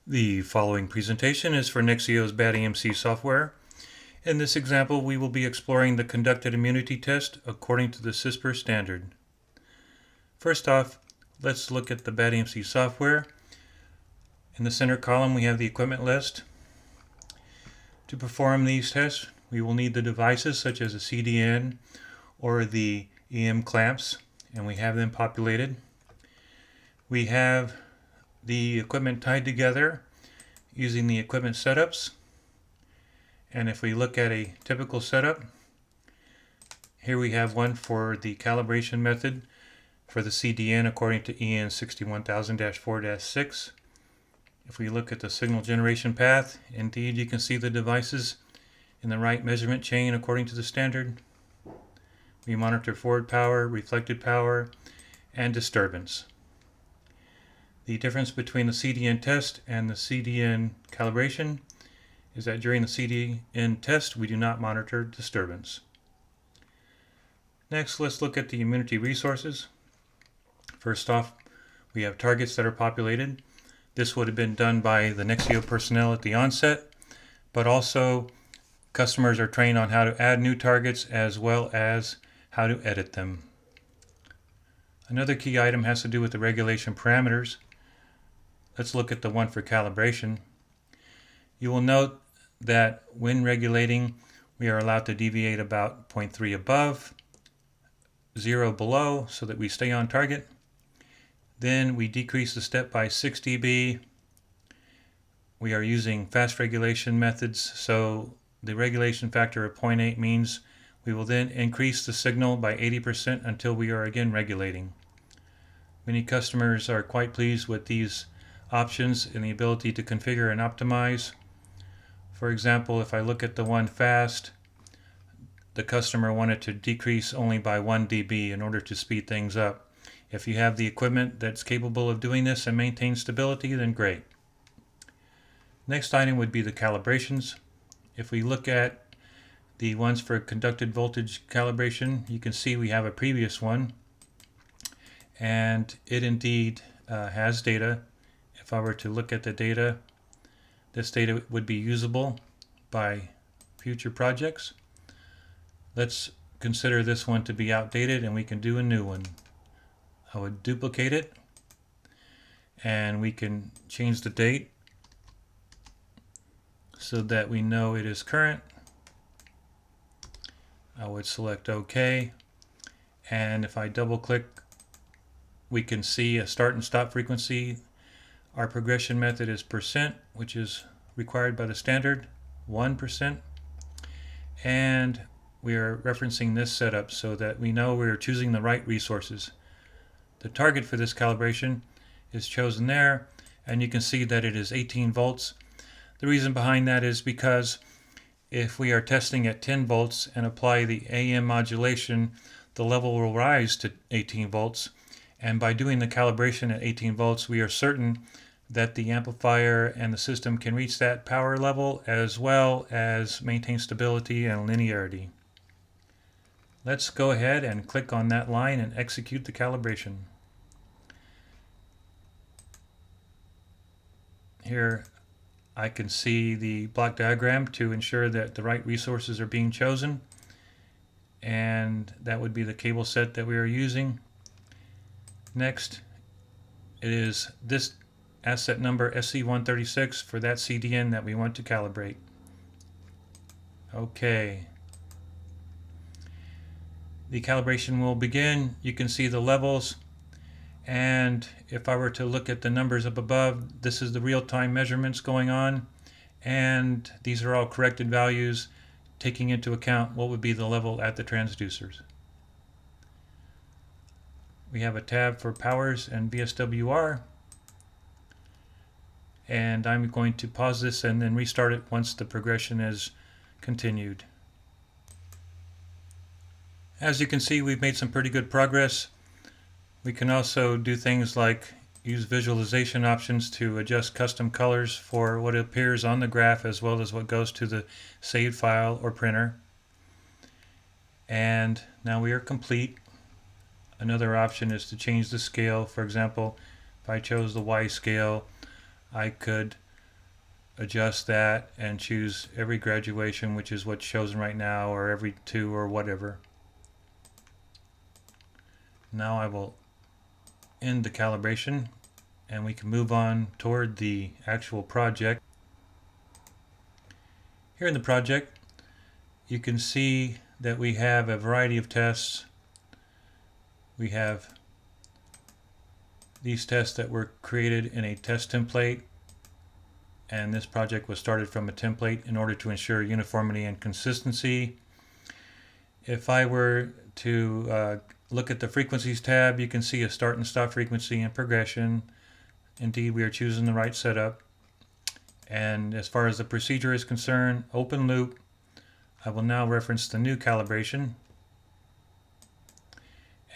The following presentation is for NEXIO's BAT-EMC software. In this example, we will be exploring the conducted immunity test according to the CISPR standard. First off, let's look at the BAT-EMC software. In the center column, we have the equipment list. To perform these tests, we will need the devices such as a CDN or the EM clamps, and we have them populated. We have the equipment tied together using the equipment setups. And if we look at a typical setup, here we have one for the calibration method for the CDN according to EN 61000-4-6. If we look at the signal generation path, indeed you can see the devices in the right measurement chain according to the standard. We monitor forward power, reflected power, and disturbance. The difference between the CDN test and the CDN calibration is that during the CDN test we do not monitor disturbance. Next, let's look at the immunity resources. First off, we have targets that are populated. This would have been done by the NEXIO personnel at the onset, but also customers are trained on how to add new targets as well as how to edit them. Another key item has to do with the regulation parameters. Let's look at the one for calibration. You will note that when regulating, we are allowed to deviate about 0.3 above, 0 below, so that we stay on target. Then we decrease the step by 6 dB. We are using fast regulation methods, so the regulation factor of 0.8 means we will then increase the signal by 80% until we are again regulating. Many customers are quite pleased with these options and the ability to configure and optimize. For example, if I look at the one fast, the customer wanted to decrease only by 1 dB in order to speed things up. If you have the equipment that's capable of doing this and maintain stability, then great. Next item would be the calibrations. If we look at the ones for conducted voltage calibration, you can see we have a previous one, and it indeed has data. If I were to look at the data, this data would be usable by future projects. Let's consider this one to be outdated and we can do a new one. I would duplicate it and we can change the date so that we know it is current. I would select OK, and if I double click, we can see a start and stop frequency. Our progression method is %, which is required by the standard, 1%. And we are referencing this setup so that we know we are choosing the right resources. The target for this calibration is chosen there, and you can see that it is 18 volts. The reason behind that is because if we are testing at 10 volts and apply the AM modulation, the level will rise to 18 volts. And by doing the calibration at 18 volts, we are certain that the amplifier and the system can reach that power level as well as maintain stability and linearity. Let's go ahead and click on that line and execute the calibration. Here I can see the block diagram to ensure that the right resources are being chosen, and that would be the cable set that we are using. Next, it is this asset number SC136 for that CDN that we want to calibrate. Okay. The calibration will begin. You can see the levels, and if I were to look at the numbers up above, this is the real-time measurements going on, and these are all corrected values taking into account what would be the level at the transducers. We have a tab for powers and VSWR, and I'm going to pause this and then restart it once the progression is continued. As you can see, we've made some pretty good progress. We can also do things like use visualization options to adjust custom colors for what appears on the graph as well as what goes to the saved file or printer. And now we are complete. Another option is to change the scale. For example, if I chose the Y scale, I could adjust that and choose every graduation, which is what's chosen right now, or every 2 or whatever. Now I will end the calibration and we can move on toward the actual project. Here in the project you can see that we have a variety of tests. We have these tests that were created in a test template, and this project was started from a template in order to ensure uniformity and consistency. If I were to look at the frequencies tab, you can see a start and stop frequency and progression. Indeed, we are choosing the right setup. And as far as the procedure is concerned, open loop, I will now reference the new calibration,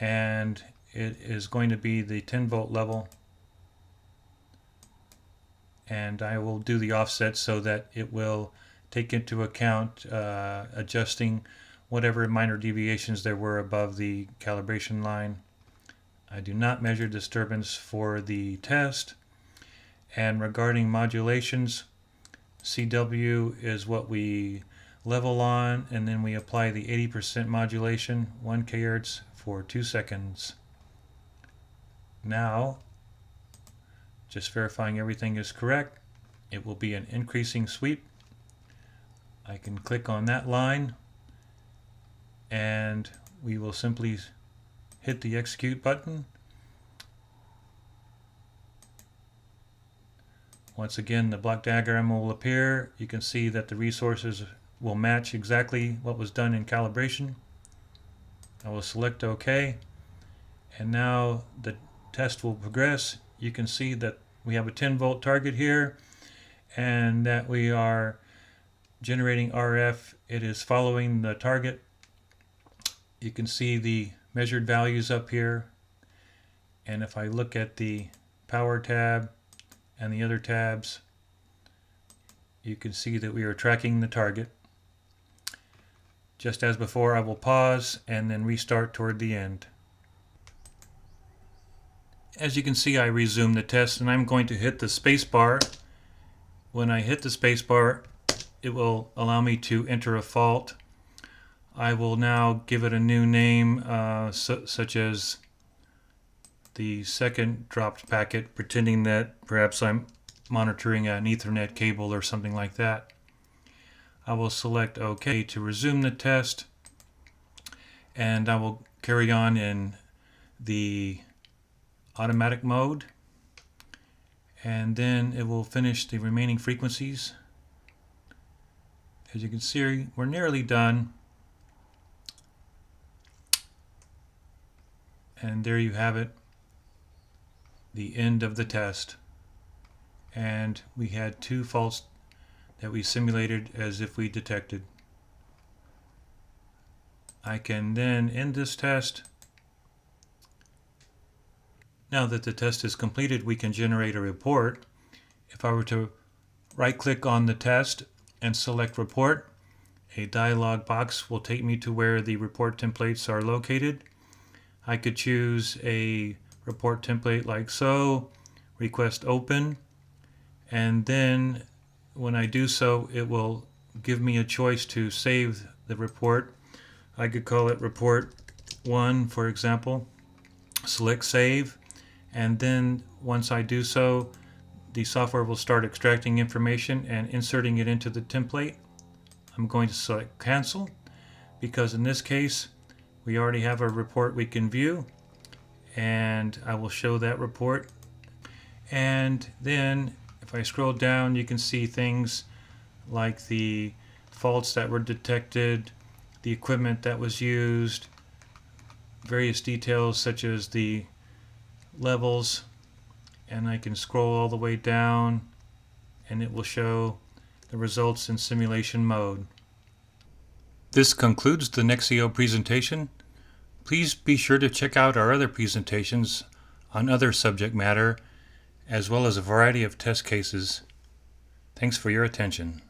and it is going to be the 10 volt level, and I will do the offset so that it will take into account adjusting whatever minor deviations there were above the calibration line. I do not measure disturbance for the test. And regarding modulations, CW is what we level on, and then we apply the 80% modulation, 1 kHz for 2 seconds. Now, just verifying everything is correct, it will be an increasing sweep. I can click on that line and we will simply hit the execute button. Once again, the block diagram will appear. You can see that the resources will match exactly what was done in calibration. I will select OK, and now the test will progress. You can see that we have a 10 volt target here and that we are generating RF. It is following the target. You can see the measured values up here, and if I look at the power tab and the other tabs, you can see that we are tracking the target. Just as before, I will pause and then restart toward the end. As you can see, I resume the test, and I'm going to hit the space bar. When I hit the space bar, it will allow me to enter a fault. I will now give it a new name, such as the second dropped packet, pretending that perhaps I'm monitoring an Ethernet cable or something like that. I will select OK to resume the test, and I will carry on in the automatic mode, and then it will finish the remaining frequencies. As you can see, we're nearly done. And there you have it, the end of the test. And we had 2 faults that we simulated as if we detected. I can then end this test. Now that the test is completed, we can generate a report. If I were to right-click on the test and select Report, a dialog box will take me to where the report templates are located. I could choose a report template like so, request open, and then when I do so, it will give me a choice to save the report. I could call it report 1, for example. Select save, and then once I do so, the software will start extracting information and inserting it into the template. I'm going to select cancel, because in this case we already have a report we can view, and I will show that report. And then if I scroll down, you can see things like the faults that were detected, the equipment that was used, various details such as the levels, and I can scroll all the way down and it will show the results in simulation mode. This concludes the NEXIO presentation. Please be sure to check out our other presentations on other subject matter, as well as a variety of test cases. Thanks for your attention.